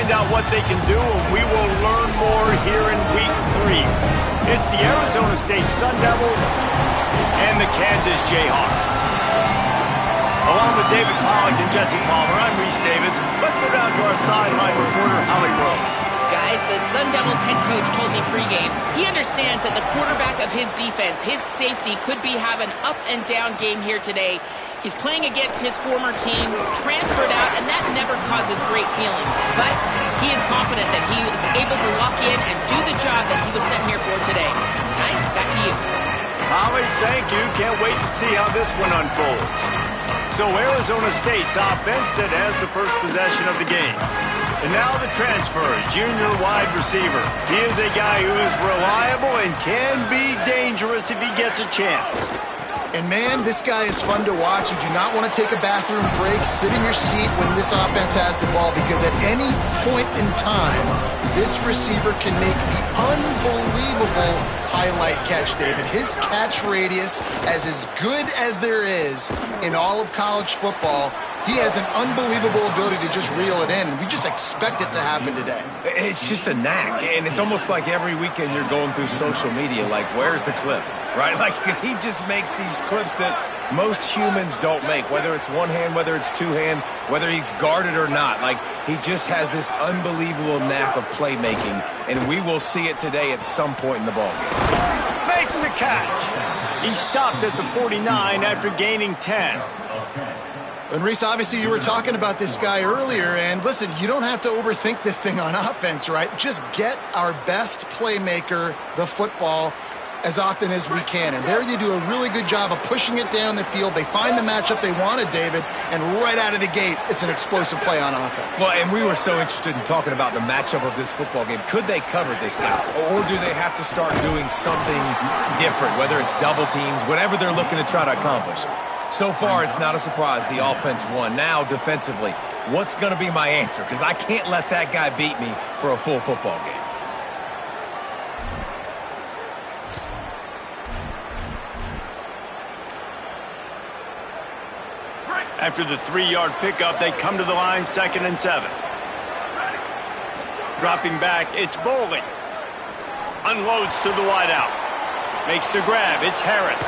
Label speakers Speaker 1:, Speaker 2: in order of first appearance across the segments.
Speaker 1: find out what they can do, and we will learn more here in Week 3. It's the Arizona State Sun Devils and the Kansas Jayhawks. Along with David Pollack and Jesse Palmer, I'm Reese Davis. Let's go down to our sideline reporter, Howie Rowe.
Speaker 2: Guys, the Sun Devils head coach told me pregame he understands that the quarterback of his defense, his safety, could be having up and down game here today. He's playing against his former team, transferred out, and that never causes great feelings. But he is confident that he is able to lock in and do the job that he was sent here for today. Guys, back to you.
Speaker 1: Holly, thank you. Can't wait to see how this one unfolds. So Arizona State's offense that has the first possession of the game. And now the transfer, junior wide receiver. He is a guy who is reliable and can be dangerous if he gets a chance.
Speaker 3: And man, this guy is fun to watch. You do not want to take a bathroom break, sit in your seat when this offense has the ball, because at any point in time, this receiver can make the unbelievable highlight catch, David. His catch radius is as good as there is in all of college football. He has an unbelievable ability to just reel it in. We just expect it to happen today.
Speaker 4: It's just a knack, and it's almost like every weekend you're going through social media, like, where's the clip, right? Like, because he just makes these clips that most humans don't make, whether it's one hand, whether it's two hand, whether he's guarded or not. Like, he just has this unbelievable knack of playmaking, and we will see it today at some point in the ballgame.
Speaker 1: Makes the catch. He stopped at the 49 after gaining 10.
Speaker 3: And Reese, obviously you were talking about this guy earlier, and listen, you don't have to overthink this thing on offense, right? Just get our best playmaker the football as often as we can. And there they do a really good job of pushing it down the field. They find the matchup they wanted, David, and right out of the gate, it's an explosive play on offense.
Speaker 4: Well, and we were so interested in talking about the matchup of this football game. Could they cover this guy? Or do they have to start doing something different, whether it's double teams, whatever they're looking to try to accomplish? So far, it's not a surprise the offense won. Now, defensively, what's going to be my answer? Because I can't let that guy beat me for a full football game.
Speaker 1: After the 3-yard pickup, they come to the line, 2nd and 7. Dropping back, it's Boley. Unloads to the wideout. Makes the grab, it's Harris.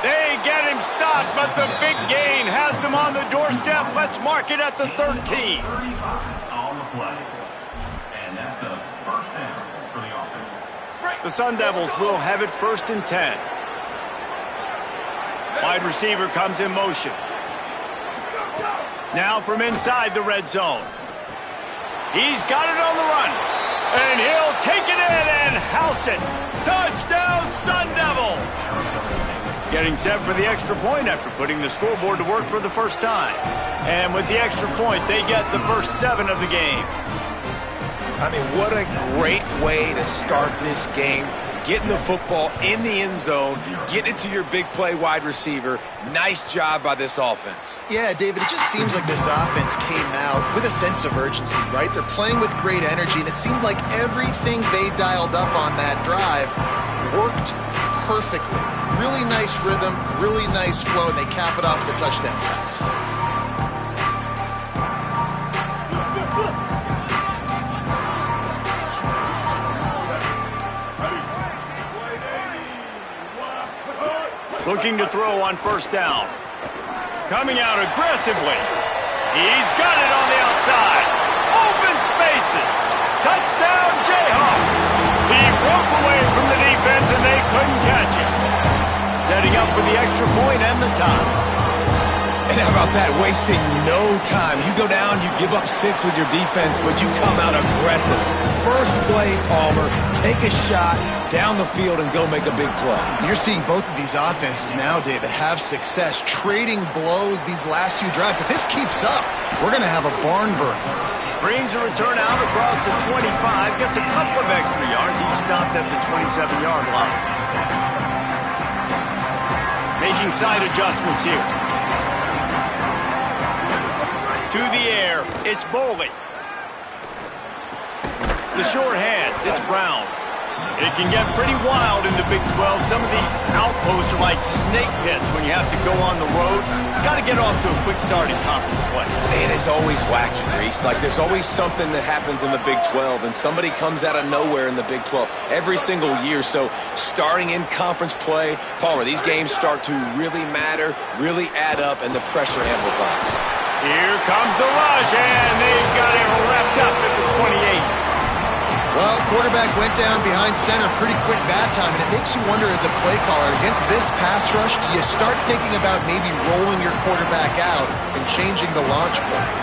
Speaker 1: They get him stopped, but the big gain has them on the doorstep. Let's mark it at the 13.
Speaker 5: 35 on the play. And that's a first down for the offense.
Speaker 1: The Sun Devils will have it 1st and 10. Wide receiver comes in motion. Now from inside the red zone. He's got it on the run. And he'll take it in and house it. Touchdown, Sun Devils! Getting set for the extra point after putting the scoreboard to work for the first time. And with the extra point, they get the first 7 of the game.
Speaker 4: I mean, what a great way to start this game. Getting the football in the end zone, getting it to your big play wide receiver. Nice job by this offense.
Speaker 3: Yeah, David, it just seems like this offense came out with a sense of urgency, right? They're playing with great energy, and it seemed like everything they dialed up on that drive worked perfectly. Really nice rhythm, really nice flow, and they cap it off with a touchdown pass.
Speaker 1: Looking to throw on 1st down. Coming out aggressively. He's got it on the outside. Open spaces. Touchdown, Jayhawks. He broke away from the defense and they couldn't catch him. Setting up for the extra point and the time.
Speaker 4: And how about that? Wasting no time. You go down, you give up 6 with your defense, but you come out aggressive. First play, Palmer, take a shot down the field and go make a big play.
Speaker 3: You're seeing both of these offenses now, David, have success trading blows these last 2 drives. If this keeps up, we're going to have a barn burn.
Speaker 1: Brings a return out across the 25, gets a couple of extra yards. He stopped at the 27-yard line. Making side adjustments here. To the air, it's Boley. The short hands, it's Brown. It can get pretty wild in the Big 12. Some of these outposts are like snake pits when you have to go on the road. Got to get off to a quick start in conference play.
Speaker 4: It is always wacky, Reese. Like, there's always something that happens in the Big 12, and somebody comes out of nowhere in the Big 12 every single year. So starting in conference play, Palmer, these games start to really matter, really add up, and the pressure amplifies.
Speaker 1: Here comes the rush, and they've got it wrapped up at the 28.
Speaker 3: Well, quarterback went down behind center pretty quick that time, and it makes you wonder as a play caller, against this pass rush, do you start thinking about maybe rolling your quarterback out and changing the launch point?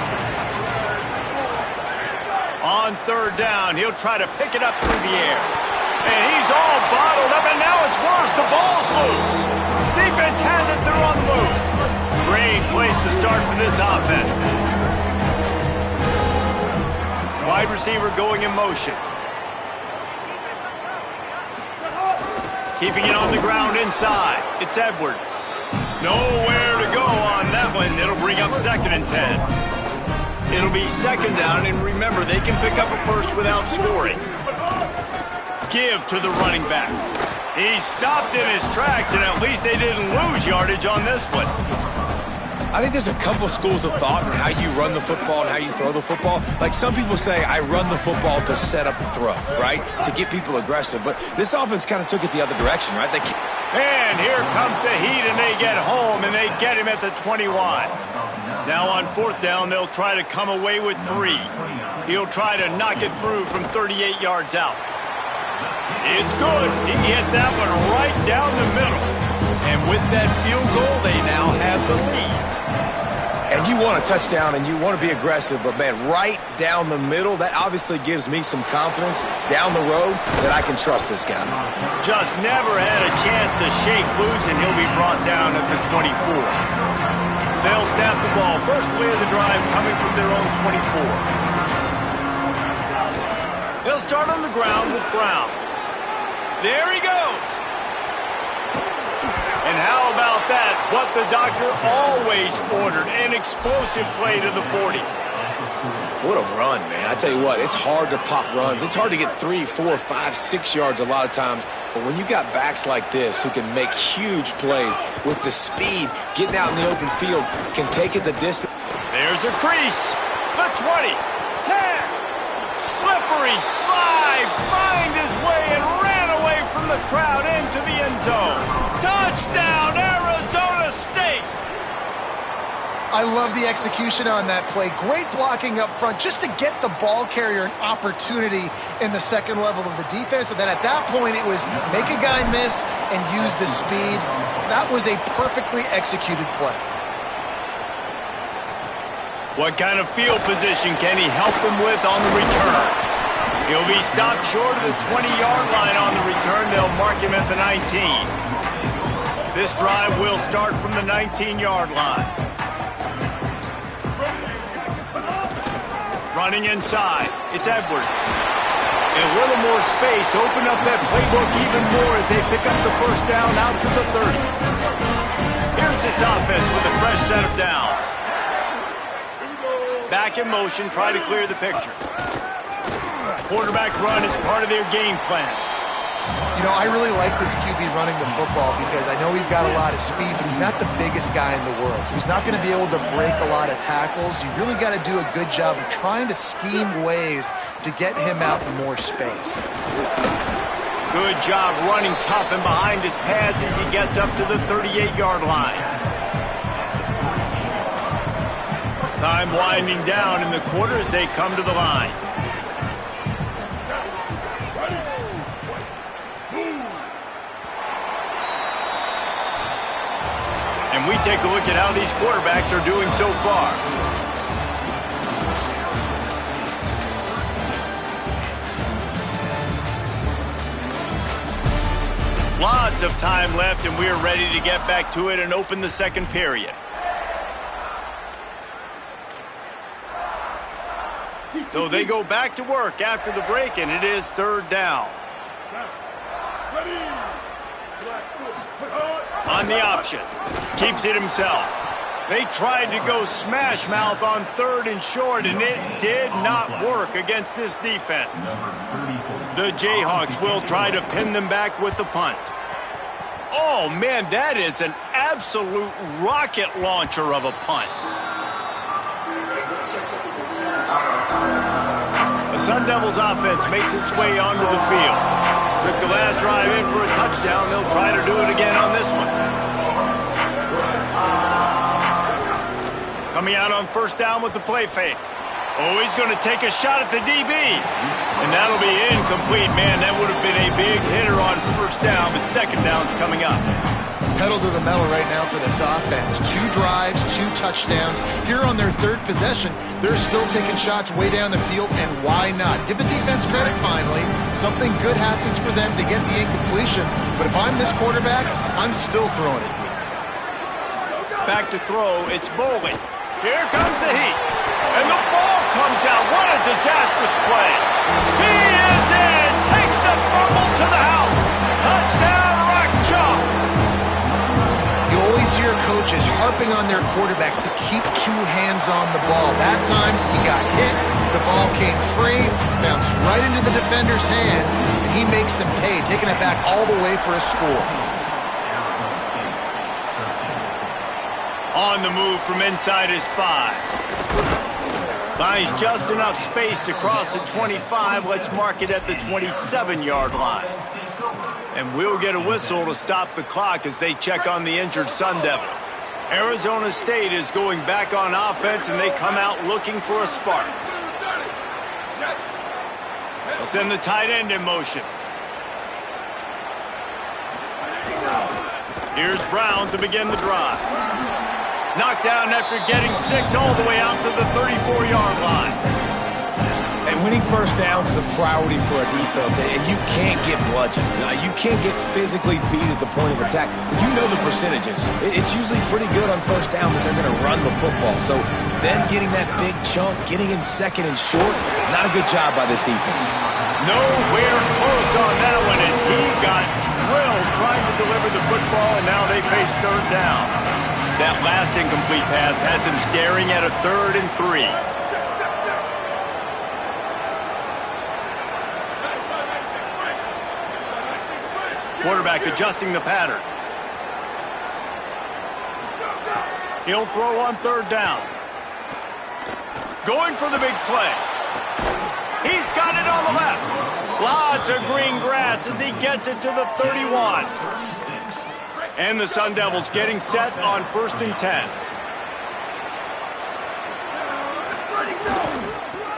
Speaker 1: On third down, he'll try to pick it up through the air. And he's all bottled up, and now it's worse. The ball's loose. Defense has it. They're on the move. Great place to start for this offense. Wide receiver going in motion. Keeping it on the ground inside. It's Edwards. Nowhere to go on that one. It'll bring up 2nd and 10. It'll be 2nd down, and remember, they can pick up a first without scoring. Give to the running back. He stopped in his tracks, and at least they didn't lose yardage on this one.
Speaker 4: I think there's a couple schools of thought in how you run the football and how you throw the football. Like, some people say, I run the football to set up the throw, right? To get people aggressive. But this offense kind of took it the other direction, right?
Speaker 1: And here comes the heat, and they get home, and they get him at the 21. Now on 4th down, they'll try to come away with 3. He'll try to knock it through from 38 yards out. It's good. He hit that one right down the middle. And with that field goal, they now have the lead.
Speaker 4: And you want a touchdown, and you want to be aggressive, but, man, right down the middle, that obviously gives me some confidence down the road that I can trust this guy.
Speaker 1: Just never had a chance to shake loose, and he'll be brought down at the 24. They'll snap the ball. First play of the drive coming from their own 24. They'll start on the ground with Brown. There he goes. And how about that? What the doctor always ordered, an explosive play to the 40.
Speaker 4: What a run, man. I tell you what, it's hard to pop runs. It's hard to get 3, 4, 5, 6 yards a lot of times. But when you got backs like this who can make huge plays with the speed, getting out in the open field, can take it the distance.
Speaker 1: There's a crease. The 20, 10, slippery slide, find his way and ran away from the crowd into the end zone. Touchdown, Arizona State!
Speaker 3: I love the execution on that play. Great blocking up front just to get the ball carrier an opportunity in the second level of the defense. And then at that point, it was make a guy miss and use the speed. That was a perfectly executed play.
Speaker 1: What kind of field position can he help them with on the return? He'll be stopped short of the 20-yard line on the return. They'll mark him at the 19. This drive will start from the 19-yard line. Running inside, it's Edwards. And a little more space, open up that playbook even more as they pick up the first down out to the 30. Here's this offense with a fresh set of downs. Back in motion, try to clear the picture. Quarterback run is part of their game plan.
Speaker 3: You know, I really like this QB running the football because I know he's got a lot of speed, but he's not the biggest guy in the world. So he's not going to be able to break a lot of tackles. You really got to do a good job of trying to scheme ways to get him out in more space.
Speaker 1: Good job running tough and behind his pads as he gets up to the 38-yard line. Time winding down in the quarter as they come to the line. And we take a look at how these quarterbacks are doing so far. Lots of time left, and we're ready to get back to it and open the second period. So they go back to work after the break, and it is third down. On the option. Keeps it himself. They tried to go smash mouth on 3rd and short, and it did not work against this defense. The Jayhawks will try to pin them back with the punt. Oh, man, that is an absolute rocket launcher of a punt. The Sun Devils offense makes its way onto the field. Took the last drive in for a touchdown. They'll try to do it again on this one. Coming out on 1st down with the play fake. Oh, he's going to take a shot at the DB. And that'll be incomplete. Man, that would have been a big hitter on 1st down, but 2nd down's coming up.
Speaker 3: Pedal to the metal right now for this offense. 2 drives, 2 touchdowns. Here on their 3rd possession, they're still taking shots way down the field, and why not? Give the defense credit finally. Something good happens for them. They get the incompletion. But if I'm this quarterback, I'm still throwing it.
Speaker 1: Back to throw, it's Bolin. Here comes the heat. And the ball comes out. What a disastrous play. He is in. Takes the fumble to the house. Touchdown, Rock Chalk.
Speaker 3: You always hear coaches harping on their quarterbacks to keep 2 hands on the ball. That time, he got hit. The ball came free, bounced right into the defender's hands, and he makes them pay, taking it back all the way for a score.
Speaker 1: On the move from inside his 5. Finds just enough space to cross the 25. Let's mark it at the 27-yard line. And we'll get a whistle to stop the clock as they check on the injured Sun Devil. Arizona State is going back on offense, and they come out looking for a spark. They'll send the tight end in motion. Here's Brown to begin the drive. Knocked down after getting 6 all the way out to the 34-yard line.
Speaker 4: And winning 1st downs is a priority for a defense, and you can't get bludgeoned. You can't get physically beat at the point of attack. You know the percentages. It's usually pretty good on 1st down that they're going to run the football. So then getting that big chunk, getting in 2nd and short, not a good job by this defense.
Speaker 1: Nowhere close on that one as he got drilled trying to deliver the football, and now they face 3rd down. That last incomplete pass has him staring at a 3rd and 3. Quarterback adjusting the pattern. He'll throw on 3rd down. Going for the big play. He's got it on the left. Lots of green grass as he gets it to the 31. And the Sun Devils getting set on 1st and 10.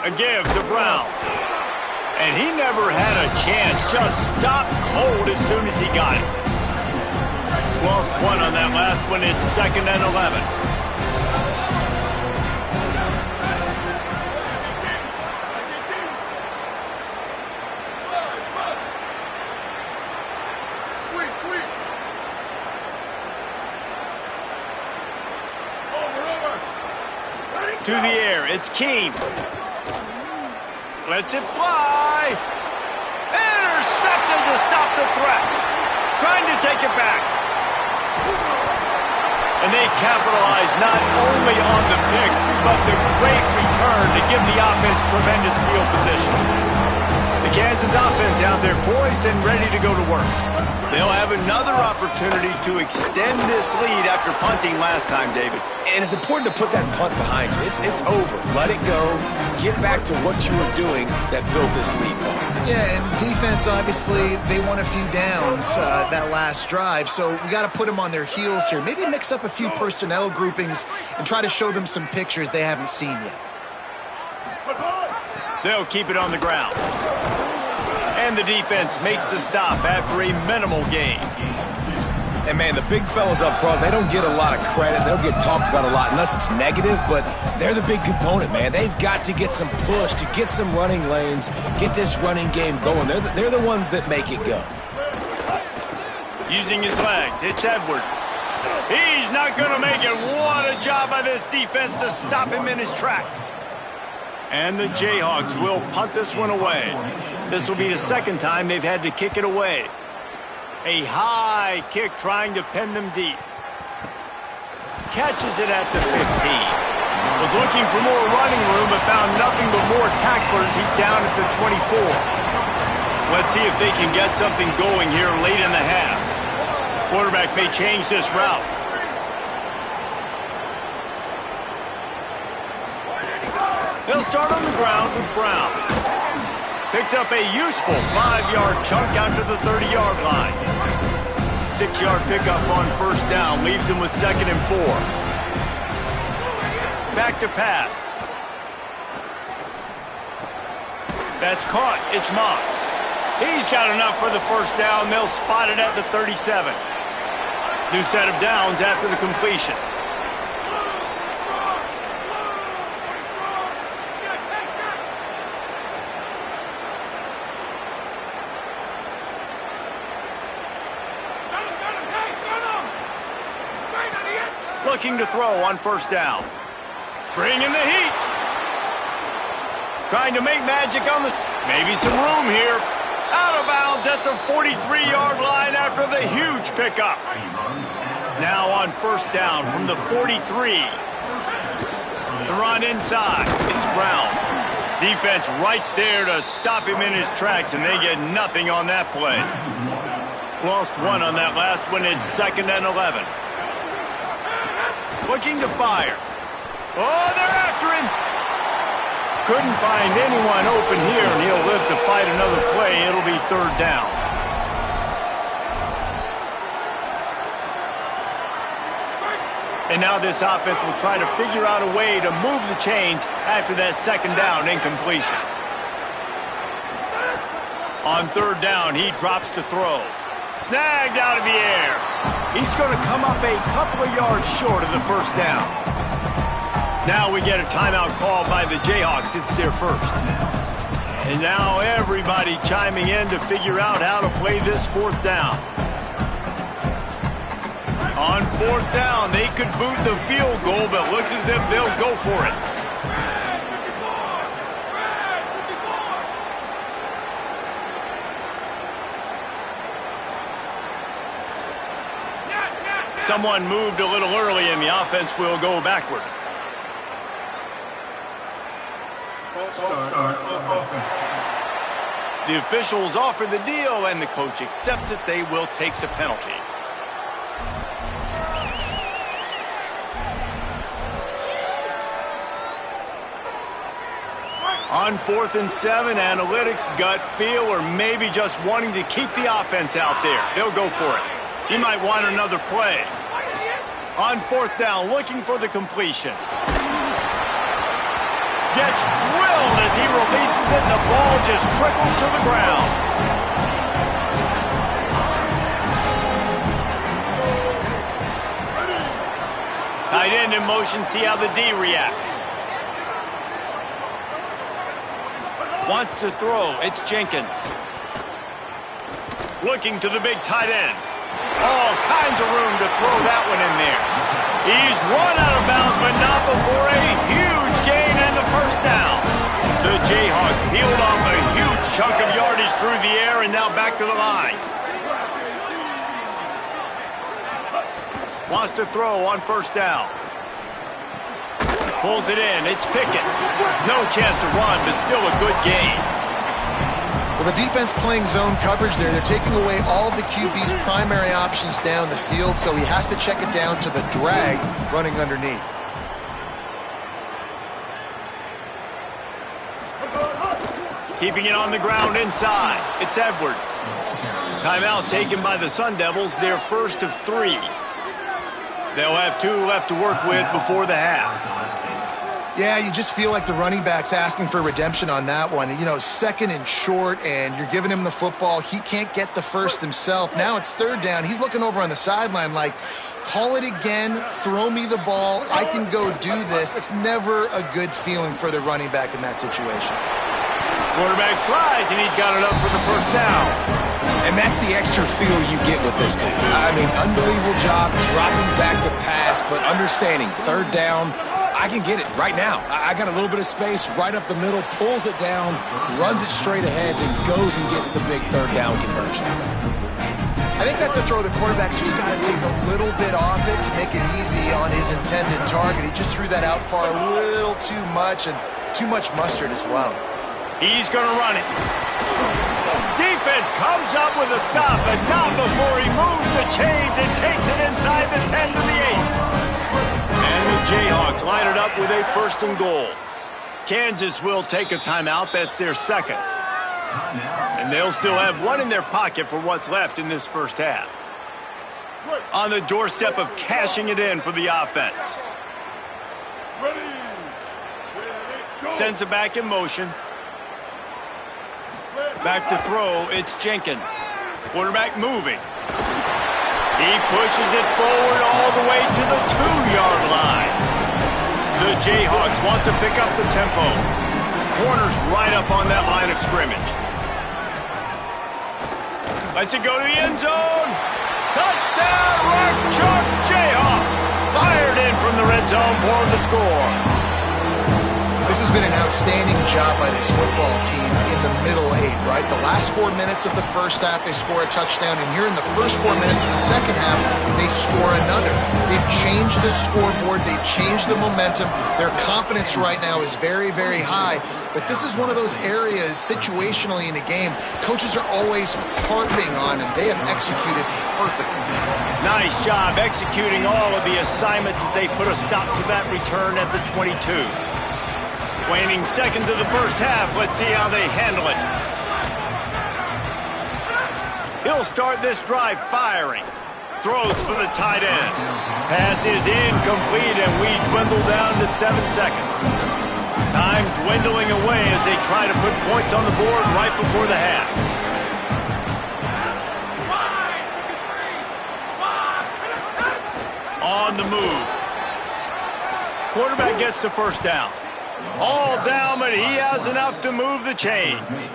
Speaker 1: A give to Brown. And he never had a chance. Just stopped cold as soon as he got it. Lost 1 on that last one. It's 2nd and 11. To the air, it's Keene. Lets it fly. Intercepted to stop the threat. Trying to take it back. And they capitalize not only on the pick, but the great return to give the offense tremendous field position. The Kansas offense out there poised and ready to go to work. They'll have another opportunity to extend this lead after punting last time, David.
Speaker 4: And it's important to put that punt behind you. It's over. Let it go. Get back to what you were doing that built this lead.
Speaker 3: Yeah, and defense, obviously, they won a few downs that last drive, so we got to put them on their heels here. Maybe mix up a few personnel groupings and try to show them some pictures they haven't seen yet.
Speaker 1: They'll keep it on the ground. And the defense makes the stop after a minimal gain.
Speaker 4: And, man, the big fellas up front, they don't get a lot of credit. They'll get talked about a lot unless it's negative, but they're the big component, man. They've got to get some push, to get some running lanes, get this running game going. They're the ones that make it go.
Speaker 1: Using his legs, it's Edwards. He's not going to make it. What a job by this defense to stop him in his tracks. And the Jayhawks will punt this one away. This will be the 2nd time they've had to kick it away. A high kick trying to pin them deep. catches it at the 15. Was looking for more running room, but found nothing but more tacklers. He's down at the 24. Let's see if they can get something going here late in the half. Quarterback may change this route. They'll start on the ground with Brown. Picks up a useful 5-yard chunk out to the 30-yard line. 6-yard pickup on first down leaves him with 2nd and 4. Back to pass. That's caught. It's Moss. He's got enough for the first down. They'll spot it at the 37. New set of downs after the completion. Looking to throw on first down. Bringing the heat. Trying to make magic on the... Maybe some room here. Out of bounds at the 43-yard line after the huge pickup. Now on first down from the 43. The run inside. It's Brown. Defense right there to stop him in his tracks, and they get nothing on that play. Lost one on that last one. It's 2nd and 11. Looking to fire. Oh, they're after him. Couldn't find anyone open here, and he'll live to fight another play. It'll be 3rd down. And now this offense will try to figure out a way to move the chains after that 2nd down incompletion. On 3rd down, he drops to throw. Snagged out of the air. He's going to come up a couple of yards short of the first down. Now we get a timeout call by the Jayhawks. It's their first. And now everybody chiming in to figure out how to play this 4th down. On 4th down, they could boot the field goal, but looks as if they'll go for it. Someone moved a little early, and the offense will go backward. The officials offer the deal, and the coach accepts it. They will take the penalty. On 4th and 7, analytics, gut feel, or maybe just wanting to keep the offense out there. They'll go for it. He might want another play. On 4th down, looking for the completion. Gets drilled as he releases it, and the ball just trickles to the ground. Tight end in motion, see how the D reacts. Wants to throw, it's Jenkins. Looking to the big tight end. All kinds of room to throw that one in there. He's run out of bounds, but not before a huge gain and the first down. The Jayhawks peeled off a huge chunk of yardage through the air and now back to the line. Wants to throw on first down. Pulls it in. It's Pickett. No chance to run, but still a good gain.
Speaker 3: Well, the defense playing zone coverage there. They're taking away all of the QB's primary options down the field, so he has to check it down to the drag running underneath.
Speaker 1: Keeping it on the ground inside. It's Edwards. Timeout taken by the Sun Devils, their first of 3. They'll have 2 left to work with before the half.
Speaker 3: Yeah, you just feel like the running back's asking for redemption on that one. You know, 2nd and short, and you're giving him the football. He can't get the first himself. Now it's 3rd down. He's looking over on the sideline like, call it again, throw me the ball, I can go do this. It's never a good feeling for the running back in that situation.
Speaker 1: Quarterback slides, and he's got it up for the first down.
Speaker 4: And that's the extra feel you get with this team. I mean, unbelievable job dropping back to pass, but understanding 3rd down, I can get it right now. I got a little bit of space right up the middle, pulls it down, runs it straight ahead, and goes and gets the big 3rd down conversion.
Speaker 3: I think that's a throw the quarterback's just got to take a little bit off it to make it easy on his intended target. He just threw that out far a little too much, and too much mustard as well.
Speaker 1: He's going to run it. Defense comes up with a stop, but not before he moves the chains and takes it inside the 10 to the 8. And the Jayhawks line it up with a 1st and goal. Kansas will take a timeout. That's their second. And they'll still have one in their pocket for what's left in this first half. On the doorstep of cashing it in for the offense. Sends it back in motion. Back to throw, it's Jenkins. Quarterback moving. He pushes it forward all the way to the 2-yard line. The Jayhawks want to pick up the tempo. Corners right up on that line of scrimmage. Lets it go to the end zone. Touchdown, Rock Chalk Jayhawk. Fired in from the red zone for the score.
Speaker 3: This has been an outstanding job by this football team in the middle 8, right? The last 4 minutes of the first half, they score a touchdown, and here in the first 4 minutes of the second half, they score another. They've changed the scoreboard. They've changed the momentum. Their confidence right now is very, very high, but this is one of those areas situationally in a game coaches are always harping on, and they have executed perfectly.
Speaker 1: Nice job executing all of the assignments as they put a stop to that return at the 22. Waning seconds of the first half. Let's see how they handle it. He'll start this drive firing. Throws for the tight end. Pass is incomplete, and we dwindle down to 7 seconds. Time dwindling away as they try to put points on the board right before the half. On the move. Quarterback gets the first down. All down, but he has enough to move the chains.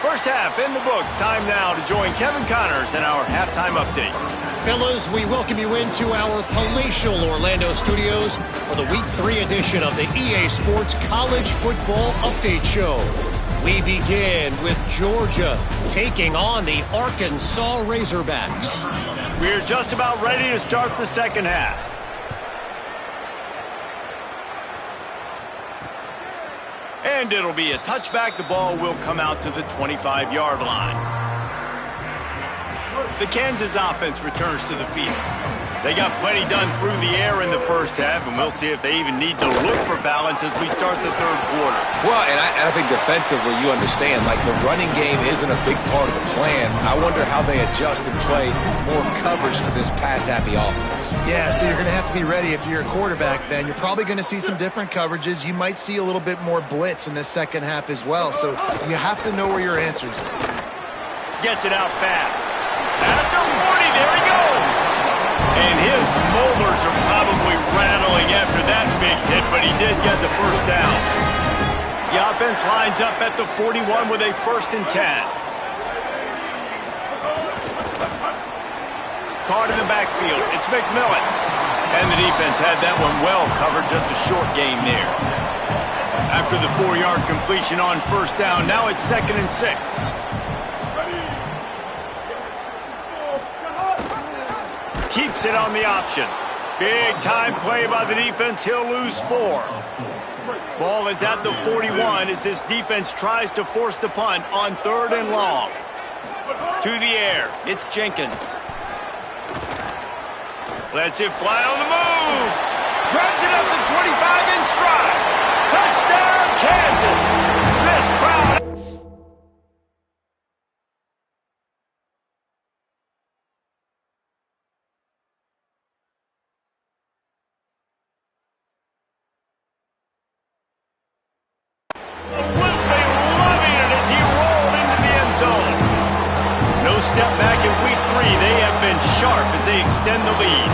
Speaker 1: First half in the books. Time now to join Kevin Connors in our halftime update.
Speaker 6: Fellas, we welcome you into our palatial Orlando studios for the Week 3 edition of the EA Sports College Football Update Show. We begin with Georgia taking on the Arkansas Razorbacks.
Speaker 1: We're just about ready to start the second half. And it'll be a touchback. The ball will come out to the 25-yard line. The Kansas offense returns to the field. They got plenty done through the air in the first half, and we'll see if they even need to look for balance as we start the third quarter.
Speaker 4: Well, and I think defensively, you understand, like the running game isn't a big part of the plan. I wonder how they adjust and play more coverage to this pass-happy offense.
Speaker 3: Yeah, so you're going to have to be ready if you're a quarterback then. You're probably going to see some different coverages. You might see a little bit more blitz in the second half as well, so you have to know where your answers are.
Speaker 1: Gets it out fast. After 40, there he goes. And his molars are probably rattling after that big hit, but he did get the first down. The offense lines up at the 41 with a 1st and 10. Caught in the backfield. It's McMillan. And the defense had that one well covered, just a short game there. After the 4-yard completion on first down, now it's 2nd and 6. Keeps it on the option. Big time play by the defense. He'll lose 4. Ball is at the 41 as this defense tries to force the punt on 3rd and long. To the air. It's Jenkins. Lets it fly on the move. Grabs it up to 25 in stride. Touchdown, Kansas. This crowd. Step back in week 3. They have been sharp as they extend the lead.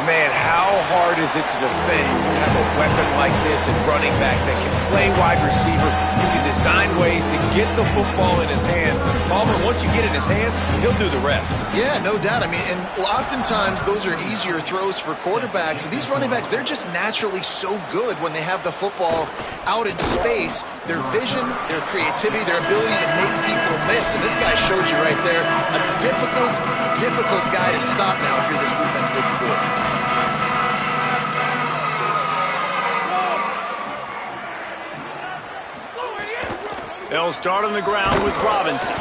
Speaker 4: Man, how hard is it to defend when you have a weapon like this and running back that can play wide receiver, you can design ways to get the football in his hand. Palmer, once you get it in his hands, he'll do the rest.
Speaker 3: Yeah, no doubt. I mean, and oftentimes those are easier throws for quarterbacks. And these running backs, they're just naturally so good when they have the football out in space. Their vision, their creativity, their ability to make people miss. And this guy showed you right there, a difficult guy to stop now if you're this defense moving forward.
Speaker 1: They'll start on the ground with Robinson.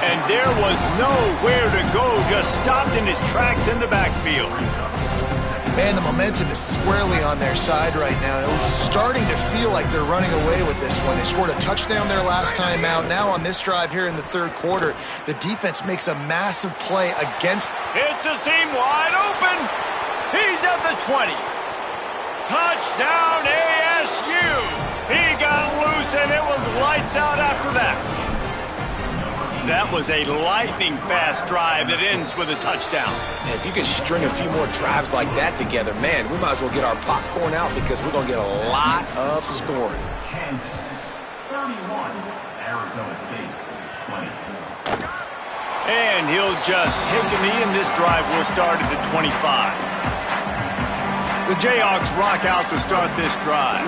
Speaker 1: And there was nowhere to go, just stopped in his tracks in the backfield.
Speaker 3: Man, the momentum is squarely on their side right now. And it was starting to feel like they're running away with this one. They scored a touchdown their last time out. Now on this drive here in the third quarter, the defense makes a massive play against.
Speaker 1: It's a seam wide open. He's at the 20. Touchdown ASU. He got loose, and it was lights out after that. That was a lightning-fast drive that ends with a touchdown.
Speaker 4: And if you can string a few more drives like that together, man, we might as well get our popcorn out because we're going to get a lot of scoring.
Speaker 5: Kansas, 31. Arizona State, 20.
Speaker 1: And he'll just take a knee, and this drive will start at the 25. The Jayhawks rock out to start this drive.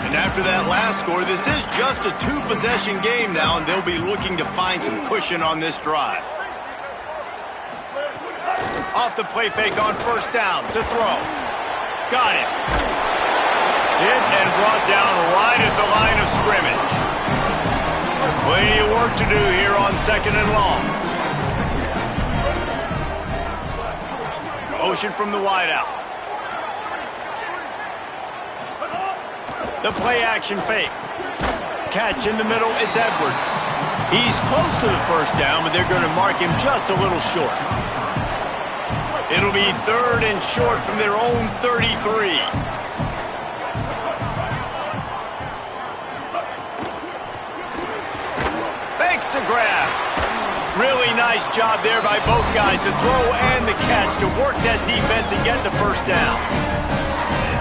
Speaker 1: And after that last score, this is just a two-possession game now, and they'll be looking to find some cushion on this drive. Off the play fake on first down to throw. Got it. Hit and brought down right at the line of scrimmage. Plenty of work to do here on second and long. Motion from the wideout. The play-action fake. Catch in the middle, it's Edwards. He's close to the first down, but they're going to mark him just a little short. It'll be third and short from their own 33. Thanks to grab. Really nice job there by both guys to throw and the catch to work that defense and get the first down.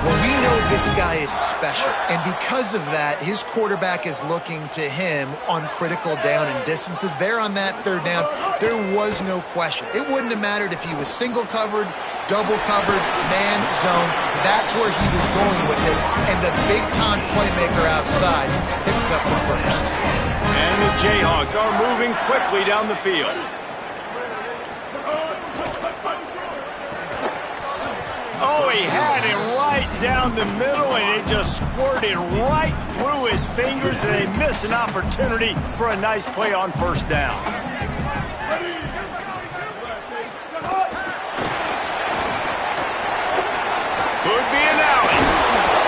Speaker 3: Well, we know this guy is special, and because of that, his quarterback is looking to him on critical down and distances. There on that third down, there was no question. It wouldn't have mattered if he was single covered, double covered, man, zone. That's where he was going with it, and the big-time playmaker outside picks up the first.
Speaker 1: And the Jayhawks are moving quickly down the field. Oh, he had him right down the middle, and it just squirted right through his fingers, and they miss an opportunity for a nice play on first down. Could be an alley.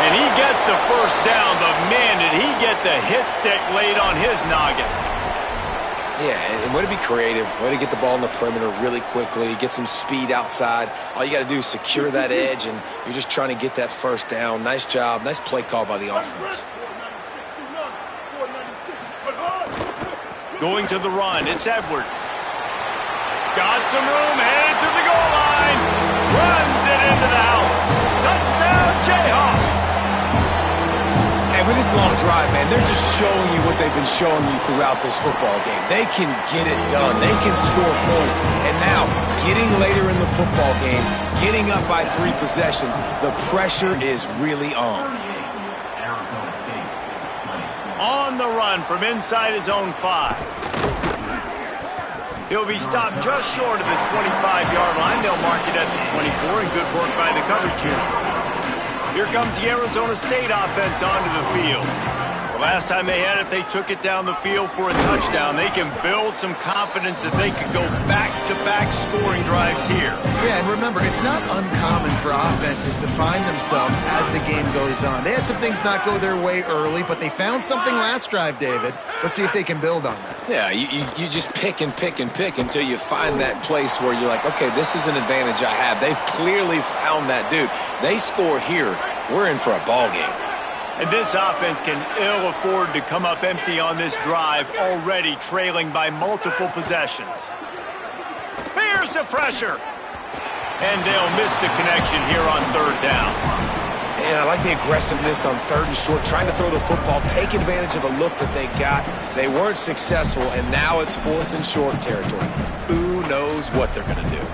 Speaker 1: And he gets the first down, but man, did he get the hit stick laid on his noggin.
Speaker 4: Yeah, and way to be creative, way to get the ball in the perimeter really quickly, get some speed outside. All you got to do is secure that edge, and you're just trying to get that first down. Nice job, nice play call by the offense.
Speaker 1: Going to the run, it's Edwards. Got some room, headed to the goal line. Runs it into the house. Touchdown, Jayhawks.
Speaker 4: And with this long drive, man, they're just showing you what they've been showing you throughout this football game. They can get it done. They can score points. And now, getting later in the football game, getting up by 3 possessions, the pressure is really on.
Speaker 1: On the run from inside his own 5. He'll be stopped just short of the 25-yard line. They'll mark it at the 24, and good work by the coverage unit. Here comes the Arizona State offense onto the field. The last time they had it, they took it down the field for a touchdown. They can build some confidence that they could go back-to-back scoring drives here.
Speaker 3: Yeah, and remember, it's not uncommon for offenses to find themselves as the game goes on. They had some things not go their way early, but they found something last drive, David. Let's see if they can build on that.
Speaker 4: Yeah, you just pick and pick and pick until you find that place where you're like, okay, this is an advantage I have. They've clearly found that dude. They score here, we're in for a ball game.
Speaker 1: And this offense can ill afford to come up empty on this drive, already trailing by multiple possessions. Here's the pressure. And they'll miss the connection here on third down.
Speaker 4: And I like the aggressiveness on 3rd and short, trying to throw the football, take advantage of a look that they got. They weren't successful, and now it's 4th and short territory. Who knows what they're going to do?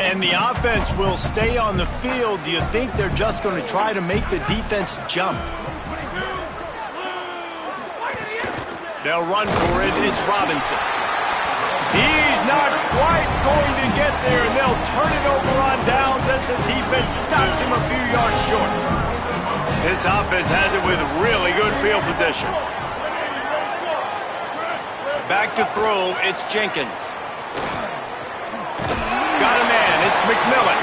Speaker 1: And the offense will stay on the field. Do you think they're just going to try to make the defense jump? They'll run for it. It's Robinson. He's not quite going to get there, and they'll turn it over on downs as the defense stops him a few yards short. This offense has it with really good field position. Back to throw, it's Jenkins. Got a man, it's McMillan.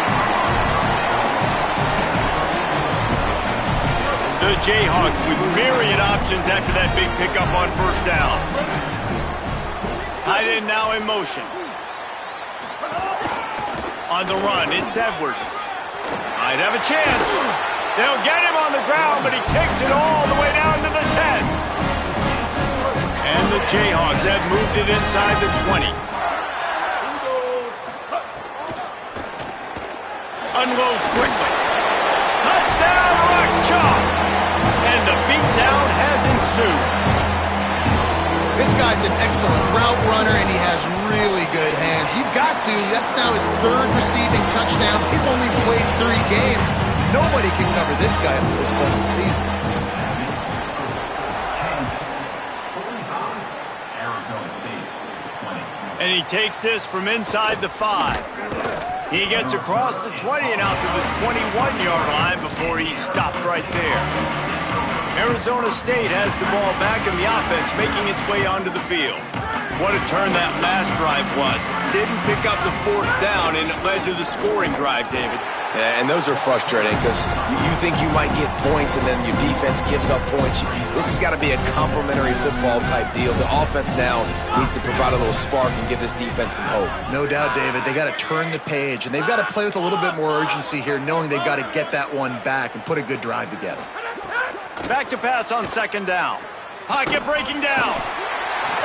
Speaker 1: The Jayhawks with myriad options after that big pickup on 1st down. Tight end now in motion. On the run, it's Edwards. Might have a chance. They'll get him on the ground, but he takes it all the way down to the 10. And the Jayhawks have moved it inside the 20. Unloads quickly. Touchdown, Rock Chalk! And the beatdown has ensued.
Speaker 3: This guy's an excellent route runner, and he has really good hands. You've got to. That's now his 3rd receiving touchdown. He's only played 3 games. Nobody can cover this guy up to this point in the season.
Speaker 1: And he takes this from inside the 5. He gets across the 20 and out to the 21-yard line before he's stopped right there. Arizona State has the ball back in the offense, making its way onto the field. What a turn that last drive was. Didn't pick up the 4th down, and it led to the scoring drive, David.
Speaker 4: Yeah, and those are frustrating because you think you might get points and then your defense gives up points. This has got to be a complementary football type deal. The offense now needs to provide a little spark and give this defense some hope.
Speaker 3: No doubt, David. They got to turn the page, and they've got to play with a little bit more urgency here, knowing they've got to get that one back and put a good drive together.
Speaker 1: Back to pass on 2nd down. Pocket breaking down.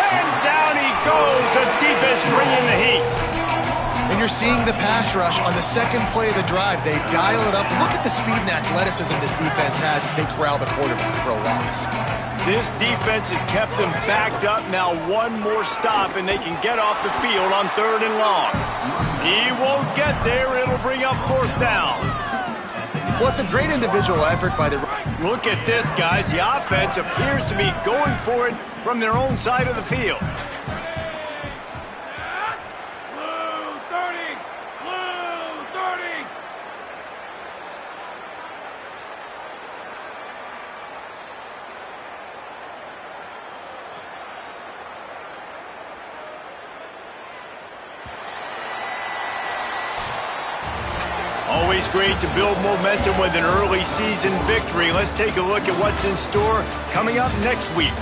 Speaker 1: And down he goes. The defense bringing the heat.
Speaker 3: And you're seeing the pass rush on the 2nd play of the drive. They dial it up. Look at the speed and athleticism this defense has as they corral the quarterback for a loss.
Speaker 1: This defense has kept them backed up. Now one more stop, and they can get off the field on 3rd and long. He won't get there. It'll bring up 4th down.
Speaker 3: Well, it's a great individual effort by the...
Speaker 1: Look at this, guys. The offense appears to be going for it from their own side of the field. Always great to build momentum with an early season victory. Let's take a look at what's in store coming up next week.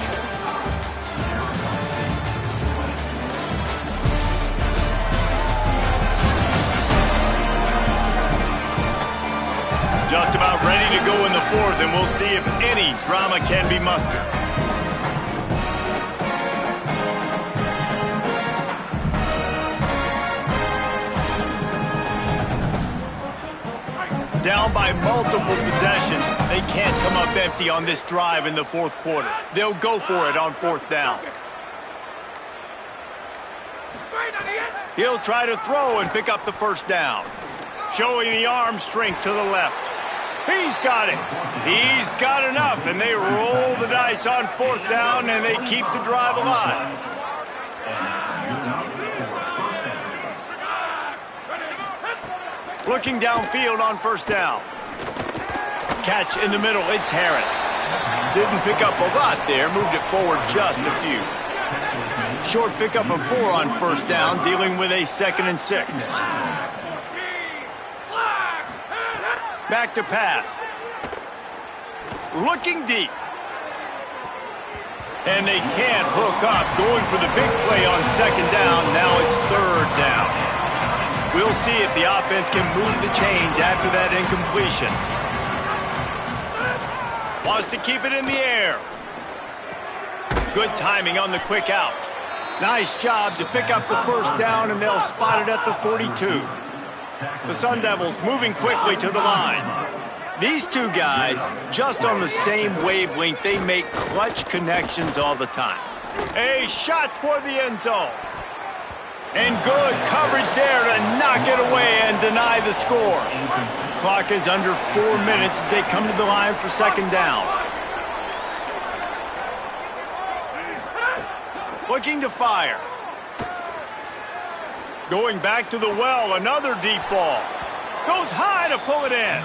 Speaker 1: Just about ready to go in the 4th, and we'll see if any drama can be mustered. Down by multiple possessions. They can't come up empty on this drive in the 4th quarter. They'll go for it on 4th down. He'll try to throw and pick up the 1st down. Showing the arm strength to the left. He's got it. He's got enough, and they roll the dice on 4th down, and they keep the drive alive. Looking downfield on 1st down. Catch in the middle, it's Harris. Didn't pick up a lot there, moved it forward just a few. Short pickup of 4 on 1st down, dealing with a 2nd and 6. Back to pass. Looking deep. And they can't hook up, going for the big play on 2nd down, now it's 3rd down. We'll see if the offense can move the chains after that incompletion. Wants to keep it in the air. Good timing on the quick out. Nice job to pick up the first down, and they'll spot it at the 42. The Sun Devils moving quickly to the line. These two guys, just on the same wavelength, they make clutch connections all the time. A shot toward the end zone. And good coverage there to knock it away and deny the score. Clock is under 4 minutes as they come to the line for second down. Looking to fire. Going back to the well, another deep ball. Goes high to pull it in.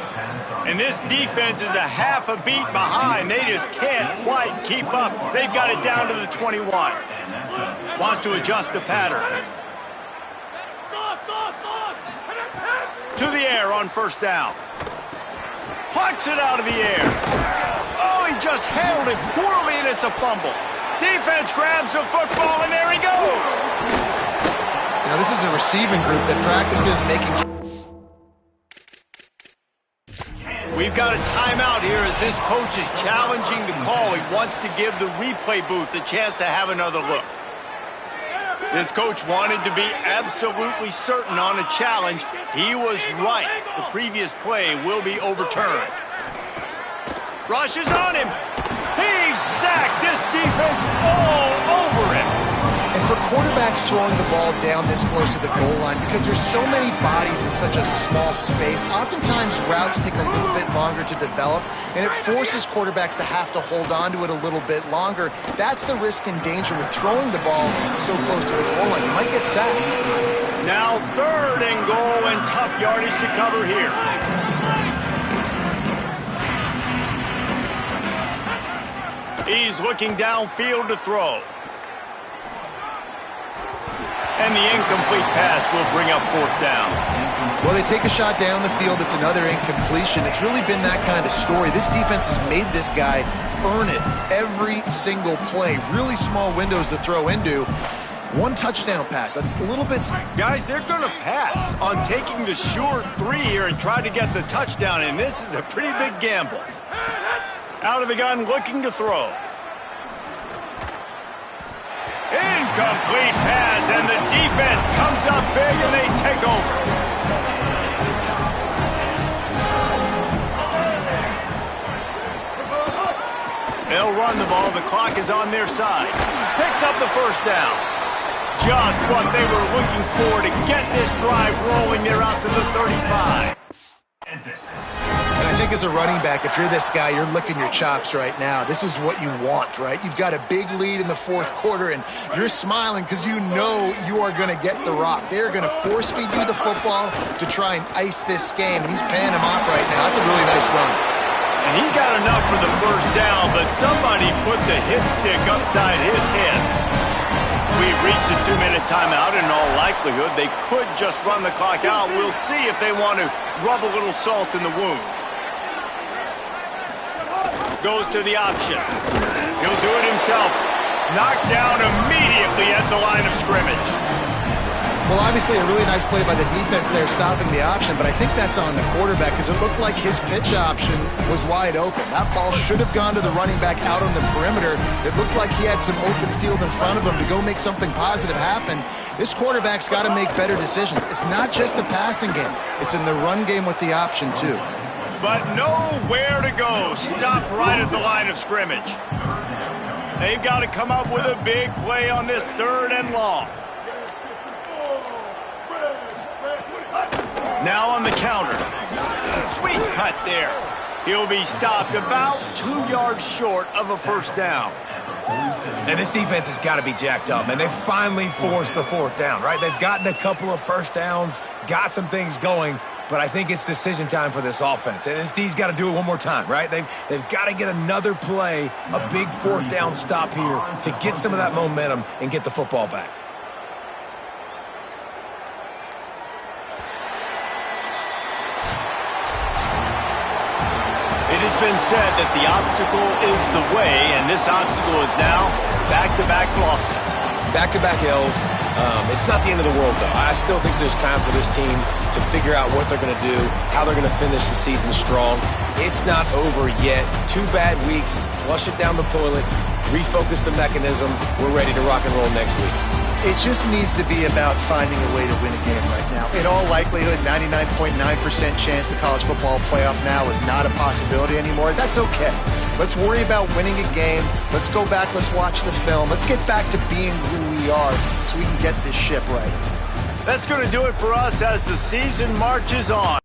Speaker 1: And this defense is a half a beat behind. They just can't quite keep up. They've got it down to the 21. Wants to adjust the pattern. To the air on first down. Plucks it out of the air. Oh, he just handled it poorly, and it's a fumble. Defense grabs the football, and there he goes.
Speaker 3: Now, this is a receiving group that practices making...
Speaker 1: We've got a timeout here as this coach is challenging the call. He wants to give the replay booth a chance to have another look. This coach wanted to be absolutely certain on a challenge. He was right. The previous play will be overturned. Rushes on him. He's sacked. This defense all over him.
Speaker 3: And for quarterbacks throwing the ball down this close to the goal line, because there's so many bodies in such a small space, oftentimes routes take a little bit longer to develop, and it forces quarterbacks to have to hold on to it a little bit longer. That's the risk and danger with throwing the ball so close to the goal line. You might get sacked.
Speaker 1: Now third and goal, and tough yardage to cover here. He's looking downfield to throw. And the incomplete pass will bring up fourth down.
Speaker 3: Well, they take a shot down the field. It's another incompletion. It's really been that kind of story. This defense has made this guy earn it every single play. Really small windows to throw into. One touchdown pass. That's a little bit...
Speaker 1: Guys, they're going to pass on taking the sure three here and try to get the touchdown, and this is a pretty big gamble. Out of the gun, looking to throw. Incomplete pass, and the defense comes up big, and they take over. They'll run the ball. The clock is on their side. Picks up the first down. Just what they were looking for to get this drive rolling. They're out to the 35.
Speaker 3: And I think as a running back, if you're this guy, you're licking your chops right now. This is what you want, right? You've got a big lead in the fourth quarter, and you're smiling because you know you are going to get the rock. They're going to force feed you the football to try and ice this game, and he's paying him off right now. That's a really nice run.
Speaker 1: And he got enough for the first down, but somebody put the hit stick upside his head. We've reached a 2-minute timeout. In all likelihood, they could just run the clock out. We'll see if they want to rub a little salt in the wound. Goes to the option. He'll do it himself. Knocked down immediately at the line of scrimmage.
Speaker 3: Well, obviously a really nice play by the defense there stopping the option, but I think that's on the quarterback because it looked like his pitch option was wide open. That ball should have gone to the running back out on the perimeter. It looked like he had some open field in front of him to go make something positive happen. This quarterback's got to make better decisions. It's not just the passing game. It's in the run game with the option, too.
Speaker 1: But nowhere to go. Stopped right at the line of scrimmage. They've got to come up with a big play on this third and long. Now on the counter. Sweet cut there. He'll be stopped about 2 yards short of a first down.
Speaker 4: And this defense has got to be jacked up, and they finally forced the fourth down, right? They've gotten a couple of first downs, got some things going, but I think it's decision time for this offense. And this D's got to do it one more time, right? They've got to get another play, a big fourth down stop here to get some of that momentum and get the football back.
Speaker 1: It has been said that the obstacle is the way, and this obstacle is now back-to-back losses.
Speaker 4: Back-to-back L's. It's not the end of the world, though. I still think there's time for this team to figure out what they're going to do, how they're going to finish the season strong. It's not over yet. 2 bad weeks. Flush it down the toilet. Refocus the mechanism. We're ready to rock and roll next week.
Speaker 3: It just needs to be about finding a way to win a game right now. In all likelihood, 99.9% chance the college football playoff now is not a possibility anymore. That's okay. Let's worry about winning a game. Let's go back. Let's watch the film. Let's get back to being who we are so we can get this ship right.
Speaker 1: That's going to do it for us as the season marches on.